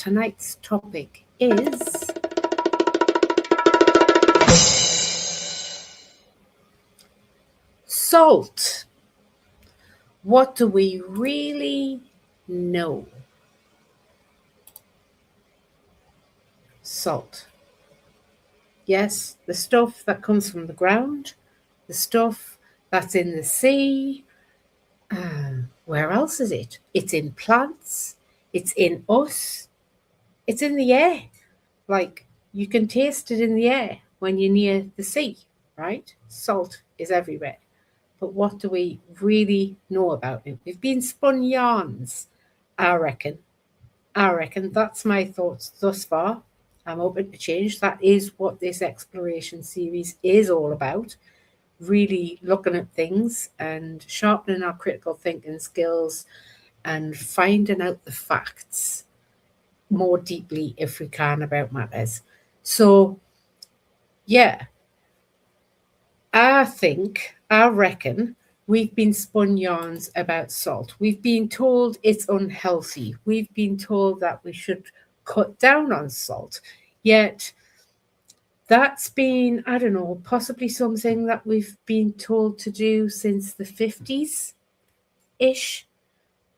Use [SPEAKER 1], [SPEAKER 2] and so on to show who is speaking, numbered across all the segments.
[SPEAKER 1] tonight's topic is salt. What do we really know? Salt. Yes, the stuff that comes from the ground, the stuff that's in the sea. Where else is it? It's in plants. It's in us. It's in the air. Like, you can taste it in the air when you're near the sea, right? Salt is everywhere. But what do we really know about it? We've been spun yarns, I reckon. That's my thoughts thus far. I'm open to change. That is what this exploration series is all about. Really looking at things and sharpening our critical thinking skills and finding out the facts more deeply if we can about matters. So, yeah, I reckon we've been spun yarns about salt. We've been told it's unhealthy. We've been told that we should cut down on salt. Yet that's been, I don't know, possibly something that we've been told to do since the 50s-ish.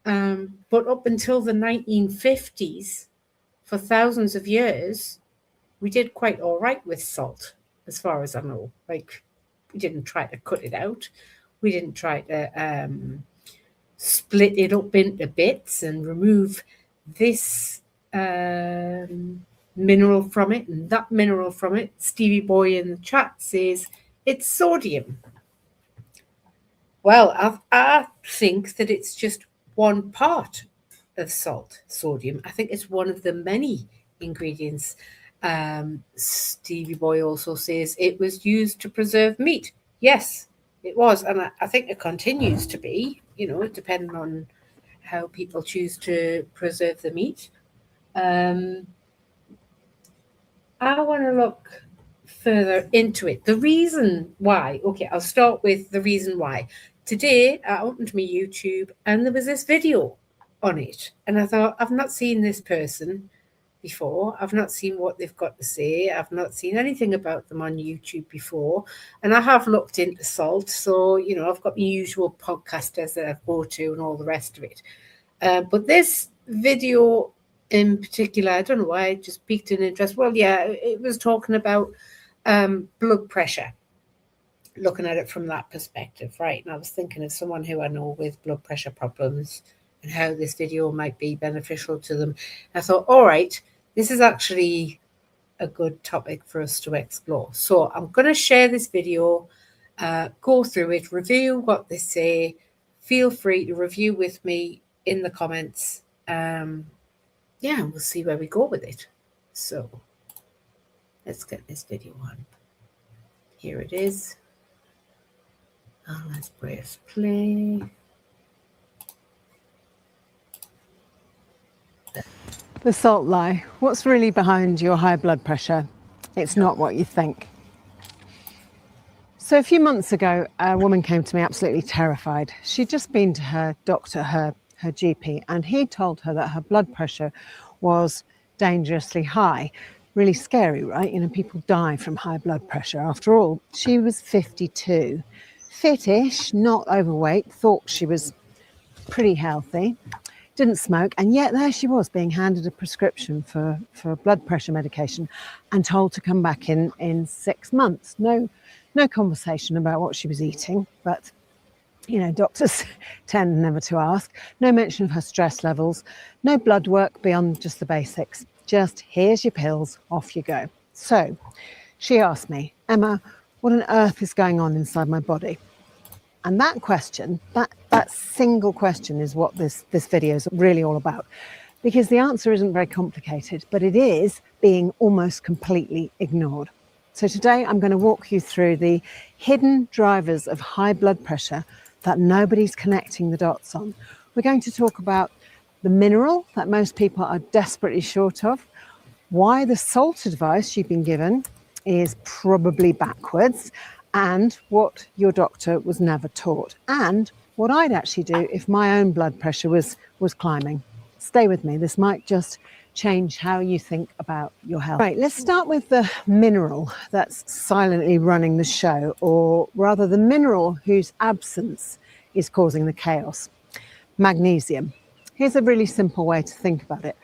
[SPEAKER 1] But up until the 1950s, for thousands of years, we did quite all right with salt, as far as I know. Like, we didn't try to cut it out. We didn't try to split it up into bits and remove this mineral from it and that mineral from it. Stevie Boy in the chat says it's sodium. Well, I think that it's just one part of salt, sodium. I think it's one of the many ingredients. Stevie Boy also says it was used to preserve meat. Yes, it was. And I think it continues to be, depending on how people choose to preserve the meat. I want to look further into it. The reason why, okay, I'll start with the reason why. Today, I opened my YouTube and there was this video on it. And I thought, I've not seen this person before. I've not seen what they've got to say. I've not seen anything about them on YouTube before. And I have looked into salt. So, I've got my usual podcasters that I go to and all the rest of it. But this video in particular, I don't know why, it just piqued an interest. Well, yeah, it was talking about blood pressure, looking at it from that perspective, right? And I was thinking of someone who I know with blood pressure problems and how this video might be beneficial to them. I thought, all right, this is actually a good topic for us to explore. So I'm going to share this video, go through it, review what they say. Feel free to review with me in the comments. Yeah, we'll see where we go with it. So let's get this video on. Here it is. Let's press play.
[SPEAKER 2] The salt lie. What's really behind your high blood pressure? It's not what you think. So a few months ago, a woman came to me absolutely terrified. She'd just been to her doctor, her GP, and he told her that her blood pressure was dangerously high. Really scary, right? People die from high blood pressure. After all, she was 52, fit-ish, not overweight, thought she was pretty healthy, didn't smoke, and yet there she was being handed a prescription for blood pressure medication and told to come back in 6 months. No conversation about what she was eating, but doctors tend never to ask. No mention of her stress levels, no blood work beyond just the basics. Just, here's your pills, off you go. So she asked me, Emma, what on earth is going on inside my body? And that question, that single question is what this video is really all about. Because the answer isn't very complicated, but it is being almost completely ignored. So today I'm going to walk you through the hidden drivers of high blood pressure that nobody's connecting the dots on. We're going to talk about the mineral that most people are desperately short of, why the salt advice you've been given is probably backwards, and what your doctor was never taught, and what I'd actually do if my own blood pressure was climbing. Stay with me, this might just change how you think about your health. Right, let's start with the mineral that's silently running the show, or rather the mineral whose absence is causing the chaos. Magnesium. Here's a really simple way to think about it.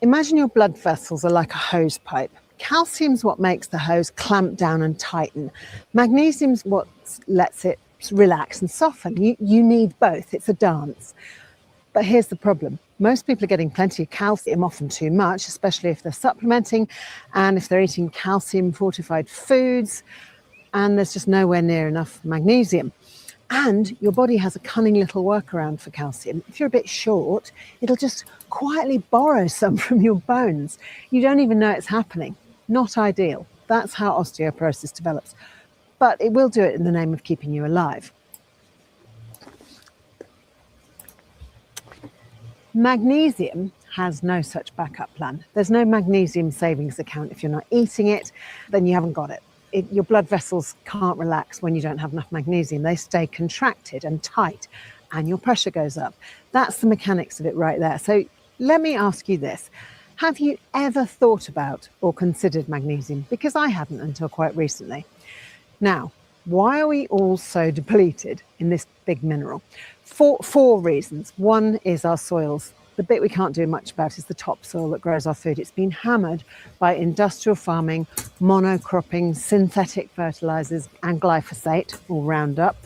[SPEAKER 2] Imagine your blood vessels are like a hose pipe. Calcium's what makes the hose clamp down and tighten. Magnesium's what lets it relax and soften. You need both. It's a dance. But here's the problem. Most people are getting plenty of calcium, often too much, especially if they're supplementing and if they're eating calcium fortified foods, and there's just nowhere near enough magnesium. And your body has a cunning little workaround for calcium. If you're a bit short, it'll just quietly borrow some from your bones. You don't even know it's happening. Not ideal. That's how osteoporosis develops. But it will do it in the name of keeping you alive. Magnesium has no such backup plan. There's no magnesium savings account. If you're not eating it, then you haven't got it. Your blood vessels can't relax when you don't have enough magnesium. They stay contracted and tight, and your pressure goes up. That's the mechanics of it right there. So let me ask you this. Have you ever thought about or considered magnesium? Because I hadn't until quite recently. Now, why are we all so depleted in this big mineral? Four reasons. One is our soils. The bit we can't do much about is the topsoil that grows our food. It's been hammered by industrial farming, monocropping, synthetic fertilizers and glyphosate, or Roundup.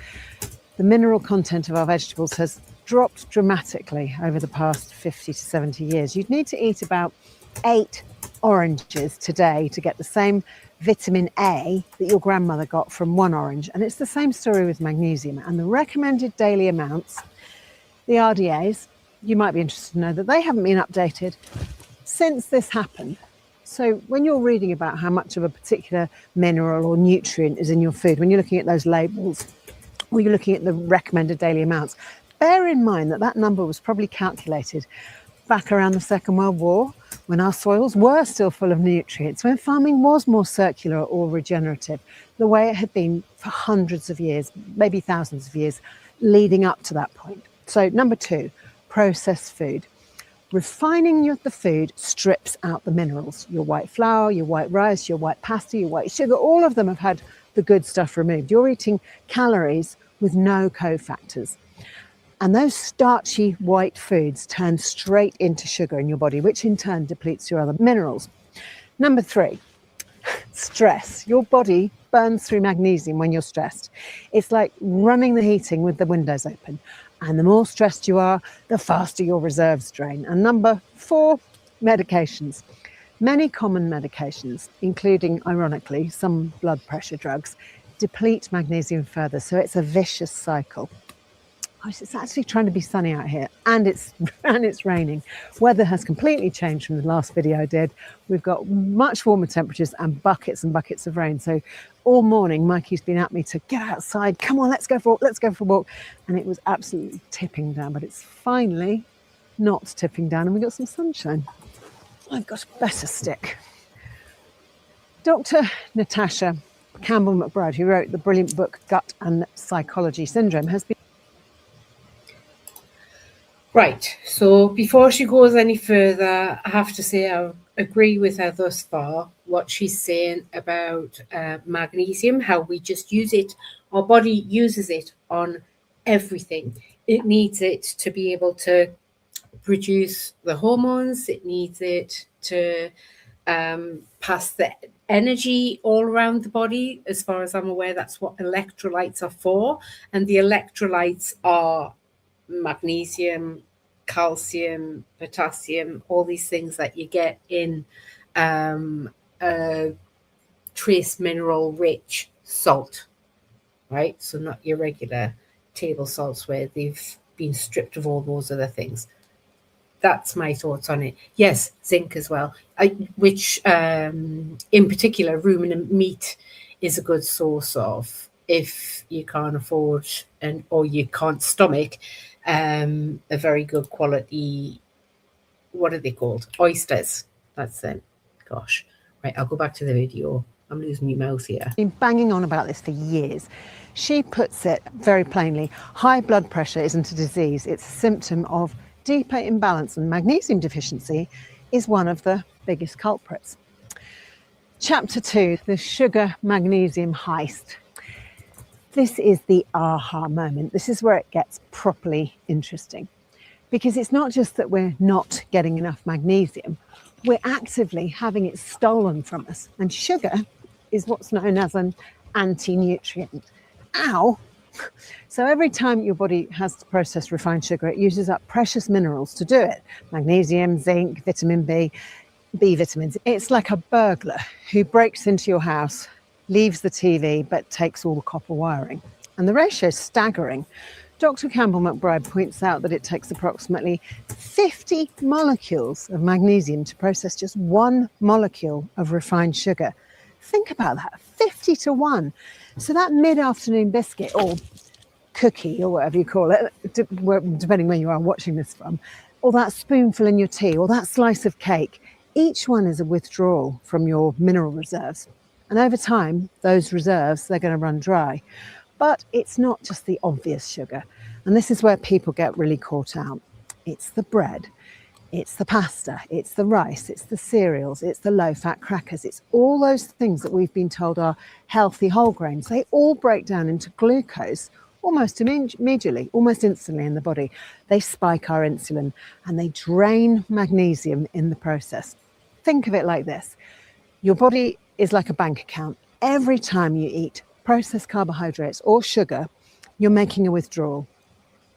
[SPEAKER 2] The mineral content of our vegetables has dropped dramatically over the past 50 to 70 years. You'd need to eat about 8 oranges today to get the same vitamin A that your grandmother got from 1 orange. And it's the same story with magnesium. And the recommended daily amounts, the RDAs, you might be interested to know that they haven't been updated since this happened. So when you're reading about how much of a particular mineral or nutrient is in your food, when you're looking at those labels, or you're looking at the recommended daily amounts, bear in mind that that number was probably calculated back around the Second World War, when our soils were still full of nutrients, when farming was more circular or regenerative, the way it had been for hundreds of years, maybe thousands of years, leading up to that point. So number 2, processed food. Refining the food strips out the minerals. Your white flour, your white rice, your white pasta, your white sugar, all of them have had the good stuff removed. You're eating calories with no cofactors. And those starchy white foods turn straight into sugar in your body, which in turn depletes your other minerals. Number 3, stress. Your body burns through magnesium when you're stressed. It's like running the heating with the windows open. And the more stressed you are, the faster your reserves drain. And number 4, medications. Many common medications, including, ironically, some blood pressure drugs, deplete magnesium further. So it's a vicious cycle. It's actually trying to be sunny out here, and it's raining. Weather has completely changed from the last video I did. We've got much warmer temperatures and buckets of rain. So all morning, Mikey's been at me to get outside. Come on, let's go for a walk. And it was absolutely tipping down, but it's finally not tipping down, and we got some sunshine. I've got a better stick. Dr. Natasha Campbell-McBride, who wrote the brilliant book Gut and Psychology Syndrome, has been...
[SPEAKER 1] Right, so before she goes any further, I have to say I agree with her thus far, what she's saying about magnesium, how we just use it, our body uses it on everything. It needs it to be able to produce the hormones, it needs it to pass the energy all around the body. As far as I'm aware, that's what electrolytes are for, and the electrolytes are magnesium, calcium, potassium, all these things that you get in a trace mineral rich salt, right? So not your regular table salts where they've been stripped of all those other things. That's my thoughts on it. Yes, zinc as well, which in particular ruminant meat is a good source of, if you can't afford or you can't stomach a very good quality, what are they called? Oysters. That's them. Gosh. Right, I'll go back to the video. I'm losing my mouth here.
[SPEAKER 2] Been banging on about this for years. She puts it very plainly. High blood pressure isn't a disease. It's a symptom of deeper imbalance, and magnesium deficiency is one of the biggest culprits. Chapter 2, the sugar magnesium heist. This is the aha moment. This is where it gets properly interesting, because it's not just that we're not getting enough magnesium, we're actively having it stolen from us. And sugar is what's known as an anti-nutrient. Ow! So every time your body has to process refined sugar, it uses up precious minerals to do it. Magnesium, zinc, vitamin B, B vitamins. It's like a burglar who breaks into your house, leaves the TV, but takes all the copper wiring. And the ratio is staggering. Dr. Campbell McBride points out that it takes approximately 50 molecules of magnesium to process just 1 molecule of refined sugar. Think about that, 50 to 1. So that mid-afternoon biscuit or cookie or whatever you call it, depending where you are watching this from, or that spoonful in your tea or that slice of cake, each one is a withdrawal from your mineral reserves. And over time, those reserves, they're going to run dry. But it's not just the obvious sugar. And this is where people get really caught out. It's the bread, it's the pasta, it's the rice, it's the cereals, it's the low-fat crackers. It's all those things that we've been told are healthy whole grains. They all break down into glucose almost immediately, almost instantly in the body. They spike our insulin and they drain magnesium in the process. Think of it like this. Your body is like a bank account. Every time you eat processed carbohydrates or sugar, you're making a withdrawal.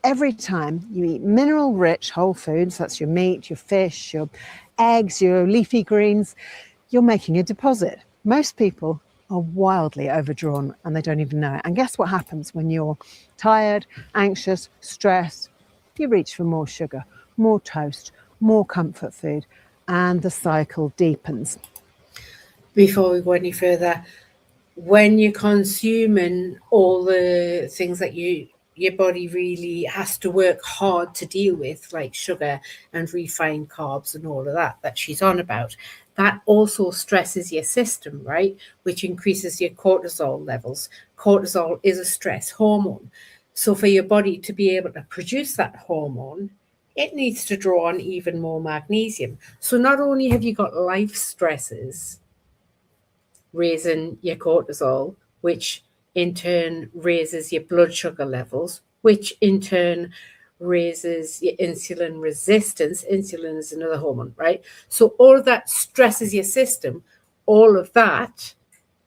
[SPEAKER 2] Every time you eat mineral-rich whole foods, that's your meat, your fish, your eggs, your leafy greens, you're making a deposit. Most people are wildly overdrawn and they don't even know it. And guess what happens when you're tired, anxious, stressed? You reach for more sugar, more toast, more comfort food, and the cycle deepens.
[SPEAKER 1] Before we go any further, when you're consuming all the things that your body really has to work hard to deal with, like sugar and refined carbs and all of that she's on about, that also stresses your system, right? Which increases your cortisol levels. Cortisol is a stress hormone. So for your body to be able to produce that hormone, it needs to draw on even more magnesium. So not only have you got life stresses raising your cortisol, which in turn raises your blood sugar levels, which in turn raises your insulin resistance. Insulin is another hormone, right? So all of that stresses your system. All of that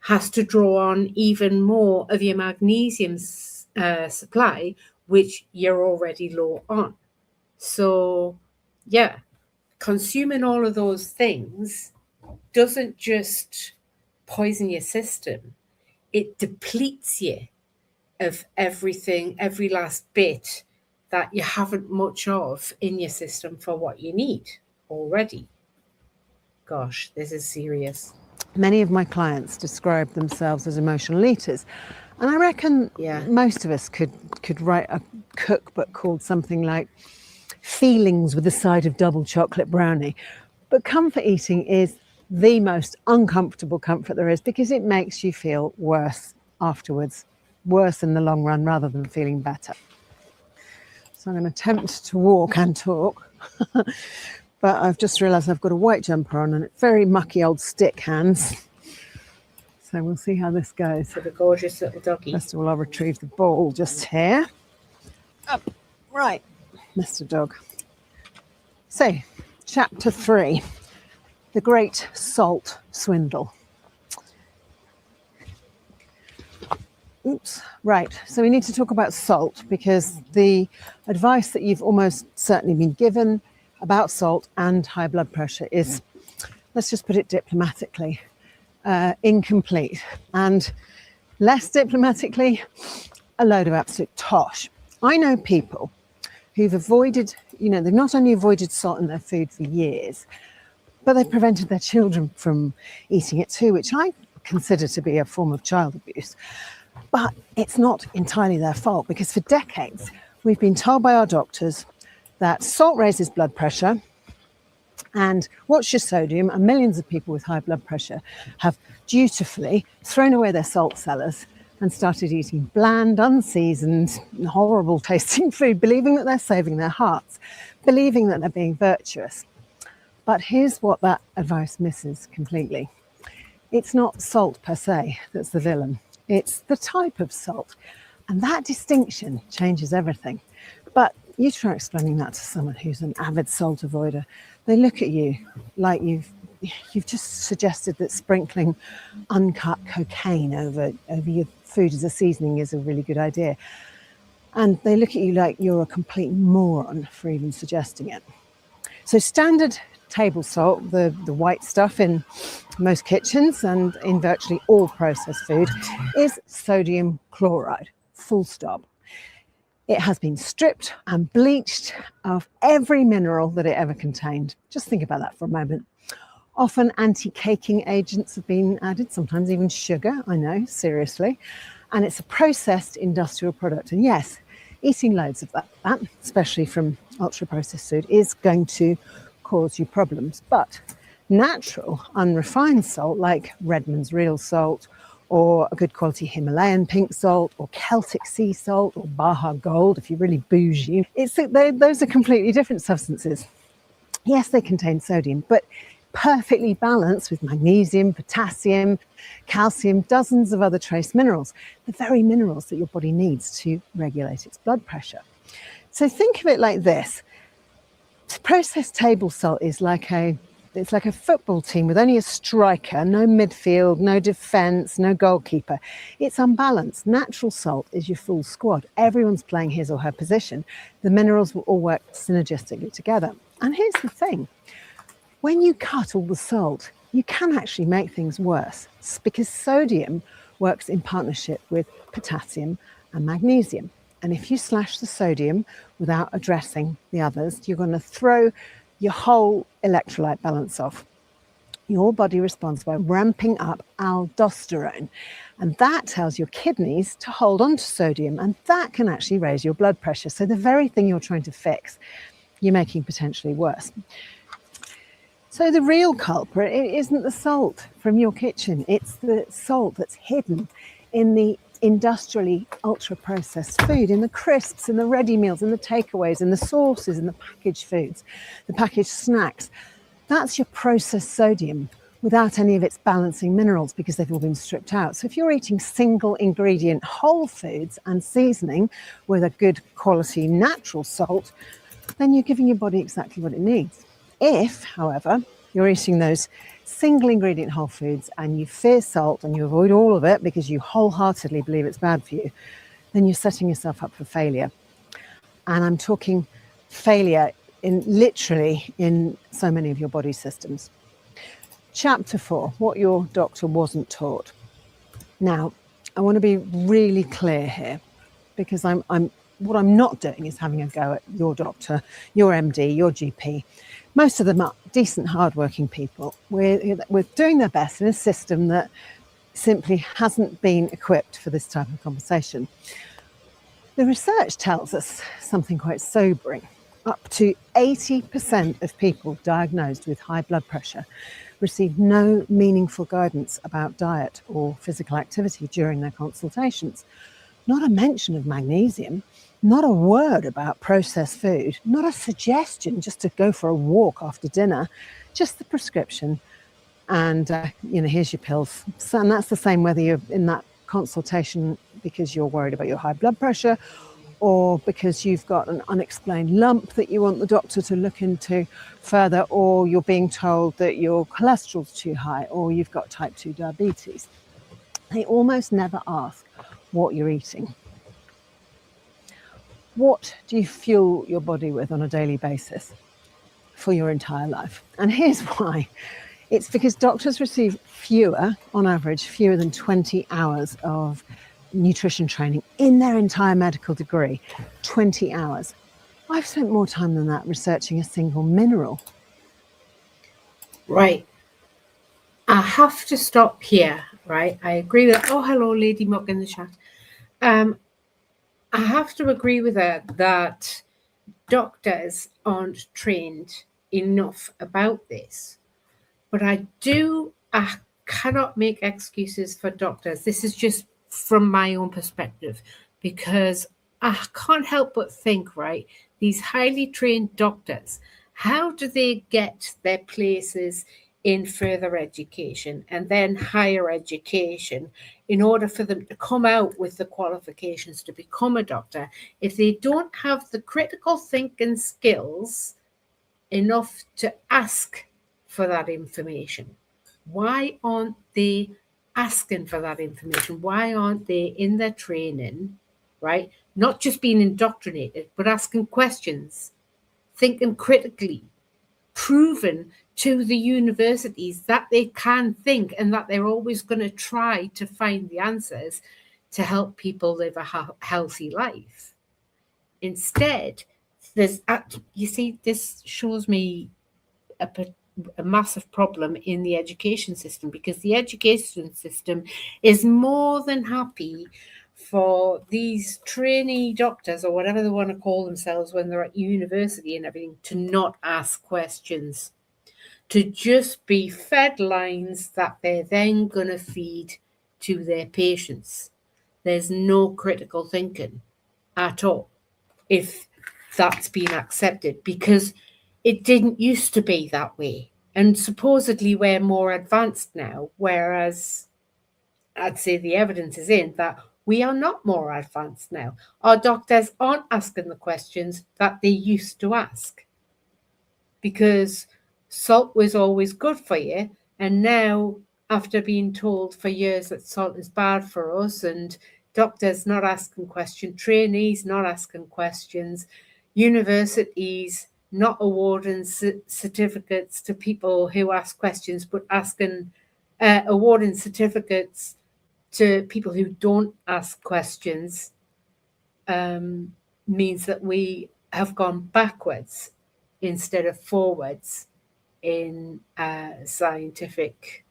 [SPEAKER 1] has to draw on even more of your magnesium supply, which you're already low on. So yeah, consuming all of those things doesn't just poison your system, it depletes you of everything, every last bit that you haven't much of in your system for what you need already. Gosh, this is serious.
[SPEAKER 2] Many of my clients describe themselves as emotional eaters. And I reckon most of us could write a cookbook called something like Feelings with a Side of Double Chocolate Brownie. But comfort eating is the most uncomfortable comfort there is because it makes you feel worse afterwards, worse in the long run rather than feeling better. So I'm going to attempt to walk and talk, but I've just realised I've got a white jumper on and very mucky old stick hands. So we'll see how this goes.
[SPEAKER 1] For the gorgeous little doggy.
[SPEAKER 2] First of all, I'll retrieve the ball just here. Up. Right, Mr. Dog. So, chapter 3. The Great Salt Swindle. Oops, right. So we need to talk about salt because the advice that you've almost certainly been given about salt and high blood pressure is, let's just put it diplomatically, incomplete. And less diplomatically, a load of absolute tosh. I know people who've avoided, they've not only avoided salt in their food for years, but they prevented their children from eating it too, which I consider to be a form of child abuse. But it's not entirely their fault because for decades, we've been told by our doctors that salt raises blood pressure and watch your sodium, and millions of people with high blood pressure have dutifully thrown away their salt cellars and started eating bland, unseasoned, horrible tasting food, believing that they're saving their hearts, believing that they're being virtuous. But here's what that advice misses completely. It's not salt per se that's the villain. It's the type of salt. And that distinction changes everything. But you try explaining that to someone who's an avid salt avoider. They look at you like you've just suggested that sprinkling uncut cocaine over your food as a seasoning is a really good idea. And they look at you like you're a complete moron for even suggesting it. So standard table salt, the white stuff in most kitchens and in virtually all processed food, is sodium chloride, full stop. It has been stripped and bleached of every mineral that it ever contained. Just think about that for a moment. Often anti-caking agents have been added, sometimes even sugar, I know, seriously. And it's a processed industrial product. And yes, eating loads of that, especially from ultra-processed food, is going to cause you problems. But natural, unrefined salt, like Redmond's real salt, or a good quality Himalayan pink salt, or Celtic sea salt, or Baja Gold, if you're really bougie, those are completely different substances. Yes, they contain sodium, but perfectly balanced with magnesium, potassium, calcium, dozens of other trace minerals, the very minerals that your body needs to regulate its blood pressure. So think of it like this. Processed table salt is like a football team with only a striker, no midfield, no defence, no goalkeeper. It's unbalanced. Natural salt is your full squad. Everyone's playing his or her position. The minerals will all work synergistically together. And here's the thing. When you cut all the salt, you can actually make things worse because sodium works in partnership with potassium and magnesium. And if you slash the sodium without addressing the others, you're going to throw your whole electrolyte balance off. Your body responds by ramping up aldosterone, and that tells your kidneys to hold on to sodium, and that can actually raise your blood pressure. So the very thing you're trying to fix, you're making potentially worse. So the real culprit, it isn't the salt from your kitchen. It's the salt that's hidden in the industrially ultra-processed food, in the crisps, in the ready meals, in the takeaways, in the sauces, in the packaged foods, the packaged snacks. That's your processed sodium without any of its balancing minerals because they've all been stripped out. So if you're eating single ingredient whole foods and seasoning with a good quality natural salt, then you're giving your body exactly what it needs. If, however, you're eating those single ingredient whole foods and you fear salt and you avoid all of it because you wholeheartedly believe it's bad for you, then you're setting yourself up for failure. And I'm talking failure literally in so many of your body systems. Chapter 4, what your doctor wasn't taught. Now, I want to be really clear here because what I'm not doing is having a go at your doctor, your MD, your GP. Most of them are decent, hardworking people. We're doing their best in a system that simply hasn't been equipped for this type of conversation. The research tells us something quite sobering. Up to 80% of people diagnosed with high blood pressure receive no meaningful guidance about diet or physical activity during their consultations. Not a mention of magnesium, not a word about processed food, not a suggestion just to go for a walk after dinner, just the prescription and, here's your pills. And that's the same whether you're in that consultation because you're worried about your high blood pressure or because you've got an unexplained lump that you want the doctor to look into further, or you're being told that your cholesterol's too high or you've got type 2 diabetes. They almost never ask what you're eating. What do you fuel your body with on a daily basis for your entire life? And here's why. It's because doctors receive on average, fewer than 20 hours of nutrition training in their entire medical degree. 20 hours. I've spent more time than that researching a single mineral.
[SPEAKER 1] Right. I have to stop here, right? I agree with, oh, hello, Lady Muck in the chat. I have to agree with her that doctors aren't trained enough about this. But I cannot make excuses for doctors. This is just from my own perspective, because I can't help but think, right, these highly trained doctors How do they get their places in further education and then higher education in order for them to come out with the qualifications to become a doctor if they don't have the critical thinking skills enough to ask for that information? Why aren't they asking for that information? Why aren't they in their training, right? Not just being indoctrinated, but asking questions, thinking critically, proven to the universities that they can think and that they're always going to try to find the answers to help people live a healthy life. Instead, you see, this shows me a massive problem in the education system, because the education system is more than happy for these trainee doctors, or whatever they want to call themselves when they're at university and everything, to not ask questions, to just be fed lines that they're then going to feed to their patients. There's no critical thinking at all if that's been accepted, because it didn't used to be that way. And supposedly we're more advanced now, whereas I'd say the evidence is in that we are not more advanced now. Our doctors aren't asking the questions that they used to ask, because salt was always good for you. And now, after being told for years that salt is bad for us, and doctors not asking questions, trainees not asking questions, universities not awarding certificates to people who ask questions, but awarding certificates to people who don't ask questions, means that we have gone backwards instead of forwards in scientific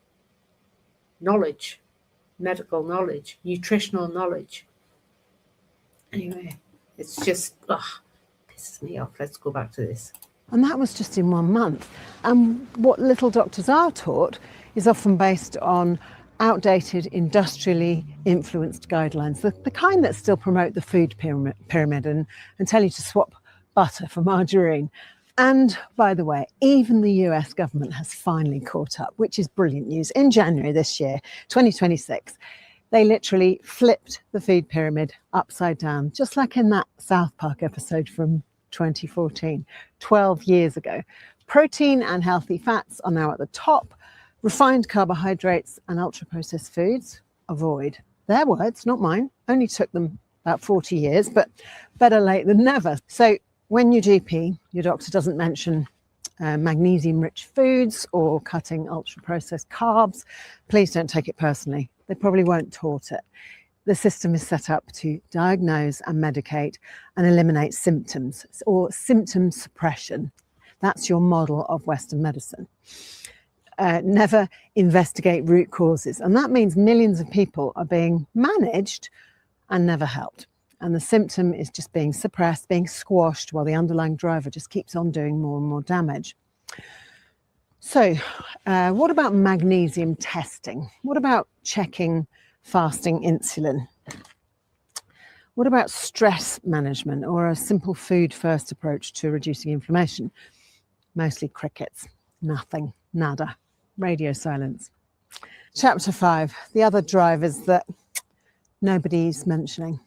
[SPEAKER 1] knowledge, medical knowledge, nutritional knowledge. Anyway, it's just, pisses me off. Let's go back to this.
[SPEAKER 2] And that was just in 1 month. And what little doctors are taught is often based on outdated, industrially influenced guidelines, the kind that still promote the food pyramid and tell you to swap butter for margarine. And by the way, even the US government has finally caught up, which is brilliant news. In January this year, 2026, they literally flipped the food pyramid upside down, just like in that South Park episode from 2014, 12 years ago. Protein and healthy fats are now at the top. Refined carbohydrates and ultra-processed foods, avoid. Their words, not mine. Only took them about 40 years, but better late than never. So when your GP, your doctor, doesn't mention magnesium-rich foods or cutting ultra-processed carbs, please don't take it personally. They probably weren't taught it. The system is set up to diagnose and medicate and eliminate symptoms, or symptom suppression. That's your model of Western medicine. Never investigate root causes. And that means millions of people are being managed and never helped. And the symptom is just being suppressed, being squashed, while the underlying driver just keeps on doing more and more damage. So what about magnesium testing? What about checking fasting insulin? What about stress management or a simple food first approach to reducing inflammation? Mostly crickets, nothing, nada, radio silence. Chapter 5, the other drivers that nobody's mentioning.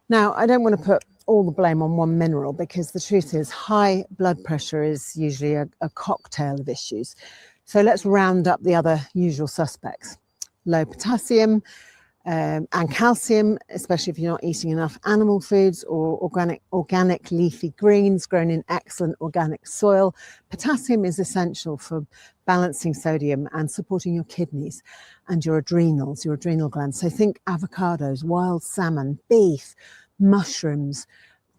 [SPEAKER 2] Now, I don't want to put all the blame on one mineral, because the truth is high blood pressure is usually a cocktail of issues. So let's round up the other usual suspects. Low potassium and calcium, especially if you're not eating enough animal foods or organic leafy greens grown in excellent organic soil. Potassium is essential for balancing sodium and supporting your kidneys and your adrenals, your adrenal glands. So think avocados, wild salmon, beef, mushrooms,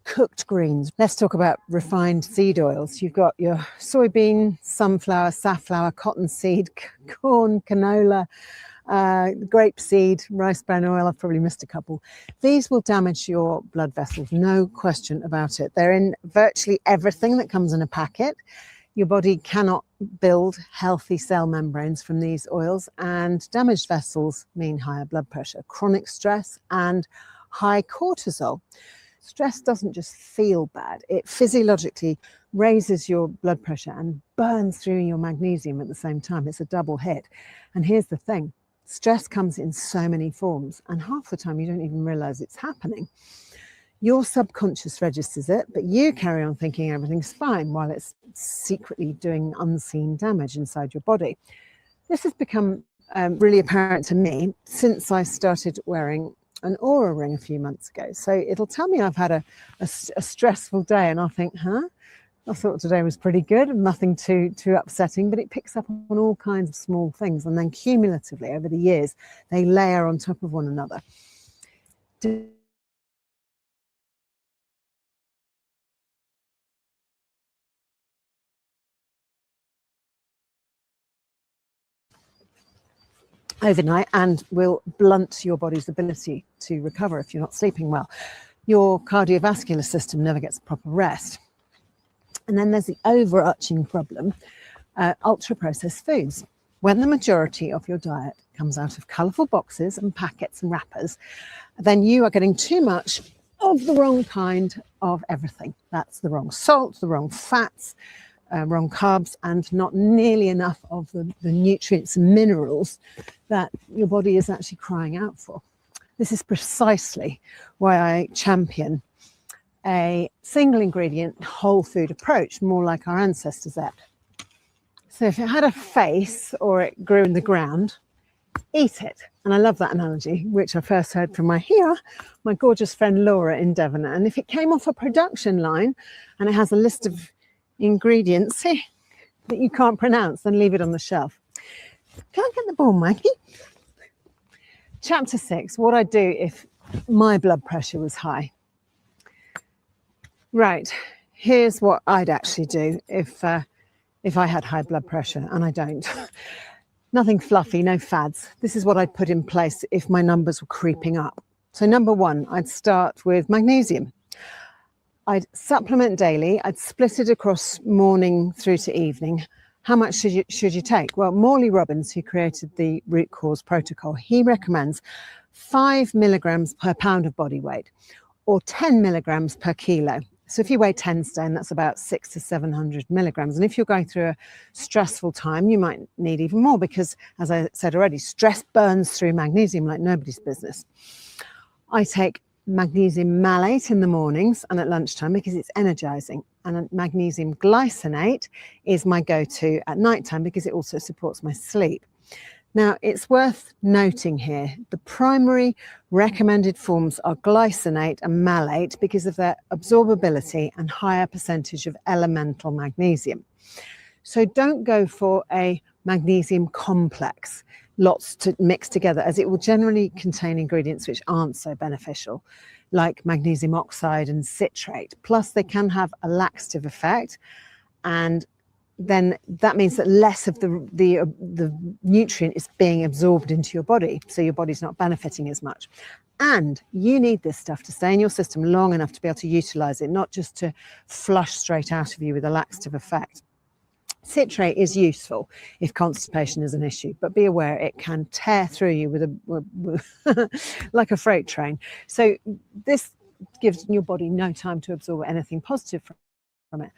[SPEAKER 2] cooked greens. Let's talk about refined seed oils. You've got your soybean, sunflower, safflower, cottonseed, corn, canola, grapeseed, rice bran oil. I've probably missed a couple. These will damage your blood vessels, no question about it. They're in virtually everything that comes in a packet. Your body cannot build healthy cell membranes from these oils, and damaged vessels mean higher blood pressure, chronic stress, and high cortisol. Stress doesn't just feel bad, it physiologically raises your blood pressure and burns through your magnesium at the same time. It's a double hit. And here's the thing, stress comes in so many forms, and half the time you don't even realize it's happening. Your subconscious registers it, but you carry on thinking everything's fine while it's secretly doing unseen damage inside your body. This has become really apparent to me since I started wearing an Aura ring a few months ago. So it'll tell me I've had a stressful day, and I'll think, I thought today was pretty good, nothing too upsetting, but it picks up on all kinds of small things, and then cumulatively over the years they layer on top of one another. Overnight, and will blunt your body's ability to recover if you're not sleeping well. Your cardiovascular system never gets proper rest. And then there's the overarching problem, ultra-processed foods. When the majority of your diet comes out of colourful boxes and packets and wrappers, then you are getting too much of the wrong kind of everything. That's the wrong salt, the wrong fats, wrong carbs, and not nearly enough of the nutrients and minerals that your body is actually crying out for. This is precisely why I champion a single ingredient whole food approach, more like our ancestors had. So if it had a face or it grew in the ground, eat it. And I love that analogy, which I first heard from my gorgeous friend Laura in Devon. And if it came off a production line and it has a list of ingredients that you can't pronounce, then leave it on the shelf. Can't get the ball, Mikey. Chapter 6, what I'd do if my blood pressure was high. Right, here's what I'd actually do if I had high blood pressure, and I don't. Nothing fluffy, no fads. This is what I'd put in place if my numbers were creeping up. So number one, I'd start with magnesium. I'd supplement daily. I'd split it across morning through to evening. How much should you take? Well, Morley Robbins, who created the root cause protocol, he recommends 5 milligrams per pound of body weight, or 10 milligrams per kilo. So if you weigh 10 stone, that's about 600 to 700 milligrams. And if you're going through a stressful time, you might need even more because, as I said already, stress burns through magnesium like nobody's business. I take magnesium malate in the mornings and at lunchtime because it's energizing, and magnesium glycinate is my go-to at nighttime because it also supports my sleep. Now, it's worth noting here, the primary recommended forms are glycinate and malate because of their absorbability and higher percentage of elemental magnesium. So don't go for a magnesium complex, lots to mix together, as it will generally contain ingredients which aren't so beneficial, like magnesium oxide and citrate. Plus, they can have a laxative effect, and then that means that less of the nutrient is being absorbed into your body, so your body's not benefiting as much. And you need this stuff to stay in your system long enough to be able to utilize it, not just to flush straight out of you with a laxative effect. Citrate is useful if constipation is an issue, but be aware it can tear through you with like a freight train. So this gives your body no time to absorb anything positive from it.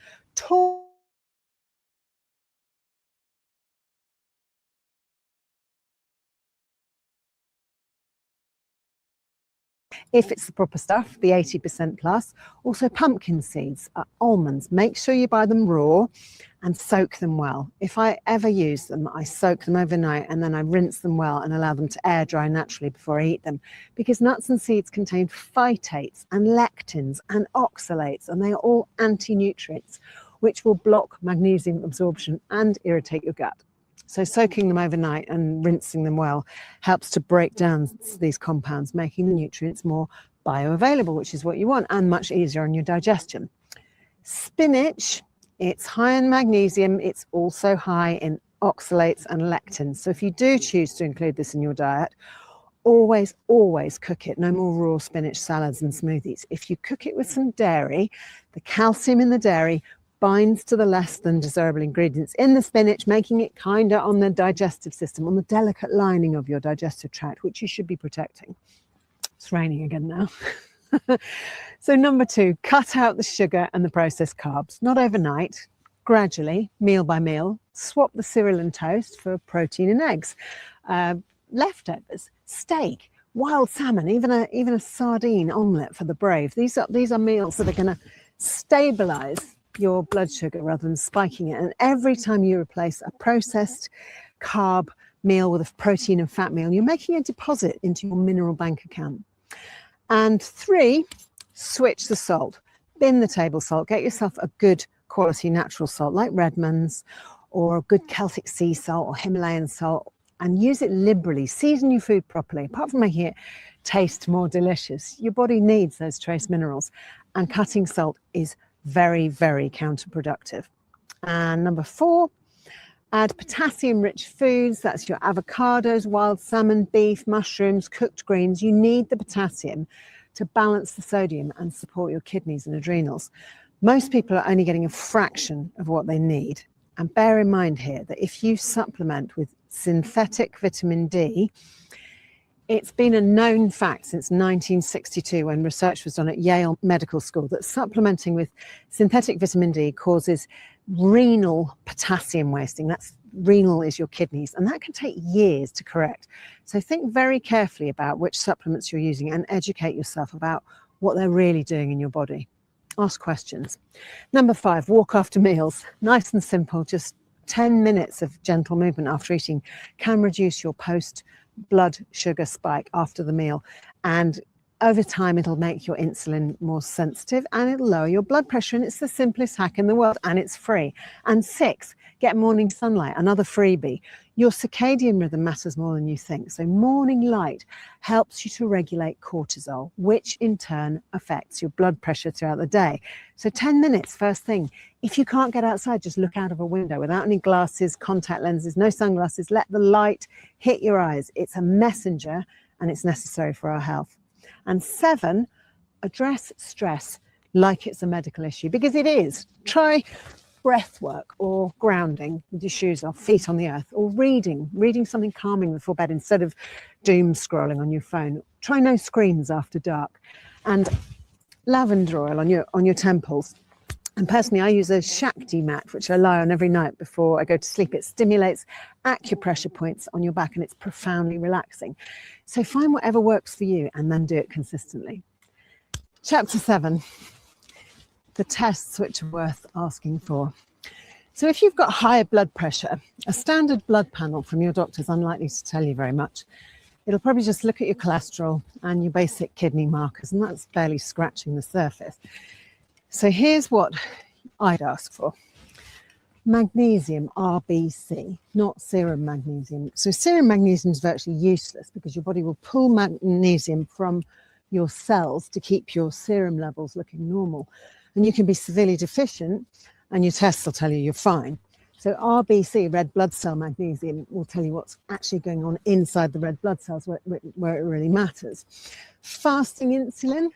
[SPEAKER 2] If it's the proper stuff, the 80% plus. Also pumpkin seeds, almonds, make sure you buy them raw and soak them well. If I ever use them, I soak them overnight and then I rinse them well and allow them to air dry naturally before I eat them, because nuts and seeds contain phytates and lectins and oxalates, and they are all anti-nutrients which will block magnesium absorption and irritate your gut. So soaking them overnight and rinsing them well helps to break down these compounds, making the nutrients more bioavailable, which is what you want, and much easier on your digestion. Spinach, it's high in magnesium. It's also high in oxalates and lectins. So if you do choose to include this in your diet, always, always cook it. No more raw spinach salads and smoothies. If you cook it with some dairy, the calcium in the dairy binds to the less than desirable ingredients in the spinach, making it kinder on the digestive system, on the delicate lining of your digestive tract, which you should be protecting. It's raining again now. So number 2, cut out the sugar and the processed carbs. Not overnight, gradually, meal by meal. Swap the cereal and toast for protein and eggs. Leftovers, steak, wild salmon, even a sardine omelette for the brave. These are meals that are going to stabilize your blood sugar rather than spiking it. And every time you replace a processed carb meal with a protein and fat meal, you're making a deposit into your mineral bank account. And 3, switch the salt. Bin the table salt. Get yourself a good quality natural salt like Redmond's or a good Celtic sea salt or Himalayan salt, and use it liberally. Season your food properly. Apart from making it taste more delicious, your body needs those trace minerals, and cutting salt is very, very counterproductive. And number 4, add potassium-rich foods. That's your avocados, wild salmon, beef, mushrooms, cooked greens. You need the potassium to balance the sodium and support your kidneys and adrenals. Most people are only getting a fraction of what they need. And bear in mind here that if you supplement with synthetic vitamin D, it's been a known fact since 1962 when research was done at Yale Medical School that supplementing with synthetic vitamin D causes renal potassium wasting. That's renal is your kidneys, and that can take years to correct. So think very carefully about which supplements you're using and educate yourself about what they're really doing in your body. Ask questions. Number 5, walk after meals. Nice and simple, just 10 minutes of gentle movement after eating can reduce your post-blood sugar spike after the meal. And over time, it'll make your insulin more sensitive and it'll lower your blood pressure. And it's the simplest hack in the world, and it's free. And 6, get morning sunlight, another freebie. Your circadian rhythm matters more than you think. So morning light helps you to regulate cortisol, which in turn affects your blood pressure throughout the day. So 10 minutes first thing. If you can't get outside, just look out of a window without any glasses, contact lenses, no sunglasses. Let the light hit your eyes. It's a messenger and it's necessary for our health. And 7, address stress like it's a medical issue, because it is. Try breath work or grounding with your shoes off, feet on the earth, or reading something calming before bed instead of doom scrolling on your phone. Try no screens after dark, and lavender oil on your temples. And personally, I use a Shakti mat, which I lie on every night before I go to sleep. It stimulates acupressure points on your back and it's profoundly relaxing. So find whatever works for you and then do it consistently. Chapter 7, the tests which are worth asking for. So if you've got higher blood pressure, a standard blood panel from your doctor is unlikely to tell you very much. It'll probably just look at your cholesterol and your basic kidney markers, and that's barely scratching the surface. So here's what I'd ask for. Magnesium, RBC, not serum magnesium. So serum magnesium is virtually useless because your body will pull magnesium from your cells to keep your serum levels looking normal. And you can be severely deficient and your tests will tell you you're fine. So RBC, red blood cell magnesium, will tell you what's actually going on inside the red blood cells where it really matters. Fasting insulin,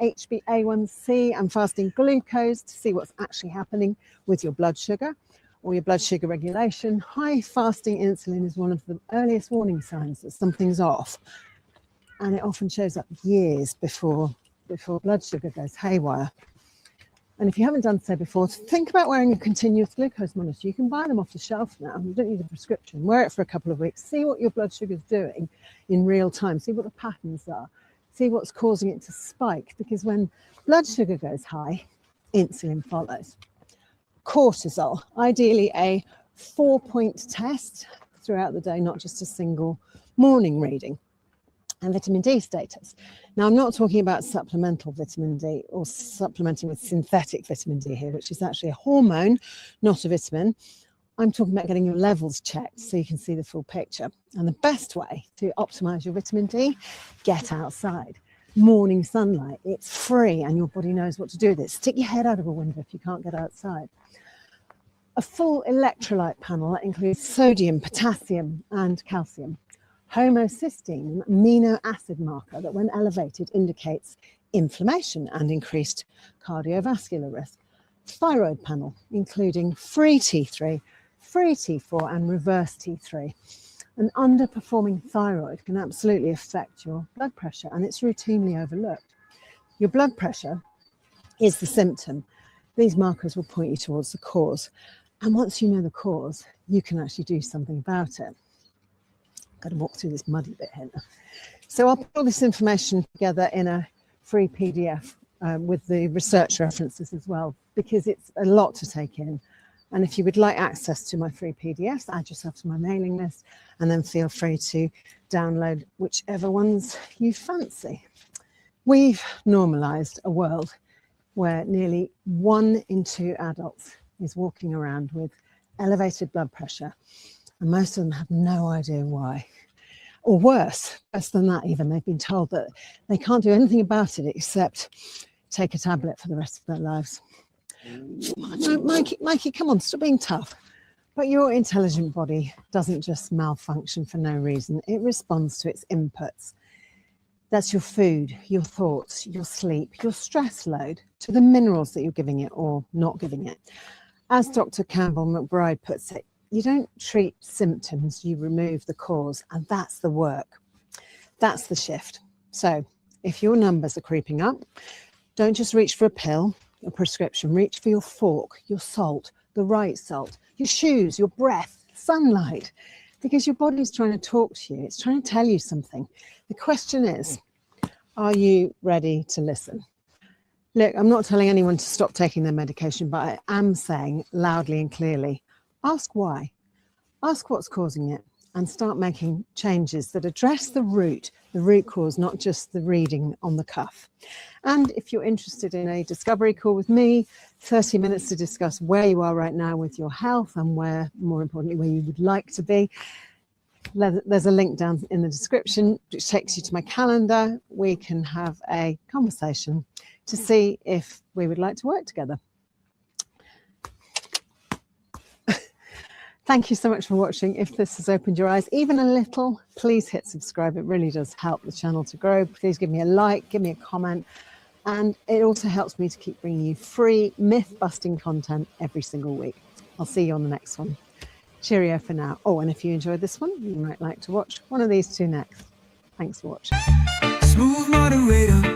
[SPEAKER 2] HbA1c, and fasting glucose to see what's actually happening with your blood sugar or your blood sugar regulation. High fasting insulin is one of the earliest warning signs that something's off. And it often shows up years before blood sugar goes haywire. And if you haven't done so before, think about wearing a continuous glucose monitor. You can buy them off the shelf now. You don't need a prescription. Wear it for a couple of weeks. See what your blood sugar is doing in real time. See what the patterns are. See what's causing it to spike. Because when blood sugar goes high, insulin follows. Cortisol, ideally a 4-point test throughout the day, not just a single morning reading. And vitamin D status. Now, I'm not talking about supplemental vitamin D or supplementing with synthetic vitamin D here, which is actually a hormone, not a vitamin. I'm talking about getting your levels checked so you can see the full picture. And the best way to optimize your vitamin D, get outside. Morning sunlight, it's free and your body knows what to do with it. Stick your head out of a window if you can't get outside. A full electrolyte panel that includes sodium, potassium, and calcium. Homocysteine, an amino acid marker that when elevated indicates inflammation and increased cardiovascular risk. Thyroid panel, including free T3, free T4 and reverse T3. An underperforming thyroid can absolutely affect your blood pressure and it's routinely overlooked. Your blood pressure is the symptom. These markers will point you towards the cause. And once you know the cause, you can actually do something about it. Got to walk through this muddy bit here now. So I'll put all this information together in a free PDF with the research references as well, because it's a lot to take in. And if you would like access to my free PDFs, add yourself to my mailing list, and then feel free to download whichever ones you fancy. We've normalised a world where nearly 1 in 2 adults is walking around with elevated blood pressure, and most of them have no idea why. Or worse than that even, they've been told that they can't do anything about it except take a tablet for the rest of their lives. No, Mikey, come on, stop being tough. But your intelligent body doesn't just malfunction for no reason. It responds to its inputs. That's your food, your thoughts, your sleep, your stress load, to the minerals that you're giving it or not giving it. As Dr. Campbell McBride puts it, you don't treat symptoms, you remove the cause, and that's the work. That's the shift. So if your numbers are creeping up, don't just reach for a pill, a prescription, reach for your fork, your salt, the right salt, your shoes, your breath, sunlight, because your body's trying to talk to you. It's trying to tell you something. The question is, are you ready to listen? Look, I'm not telling anyone to stop taking their medication, but I am saying loudly and clearly, ask why, ask what's causing it, and start making changes that address the root cause, not just the reading on the cuff. And if you're interested in a discovery call with me, 30 minutes to discuss where you are right now with your health and where, more importantly, where you would like to be, there's a link down in the description which takes you to my calendar. We can have a conversation to see if we would like to work together. Thank you so much for watching. If this has opened your eyes even a little, please hit subscribe. It really does help the channel to grow. Please give me a like, give me a comment. And it also helps me to keep bringing you free myth-busting content every single week. I'll see you on the next one. Cheerio for now. Oh, and if you enjoyed this one, you might like to watch one of these two next. Thanks for watching.
[SPEAKER 3] Smooth moderator.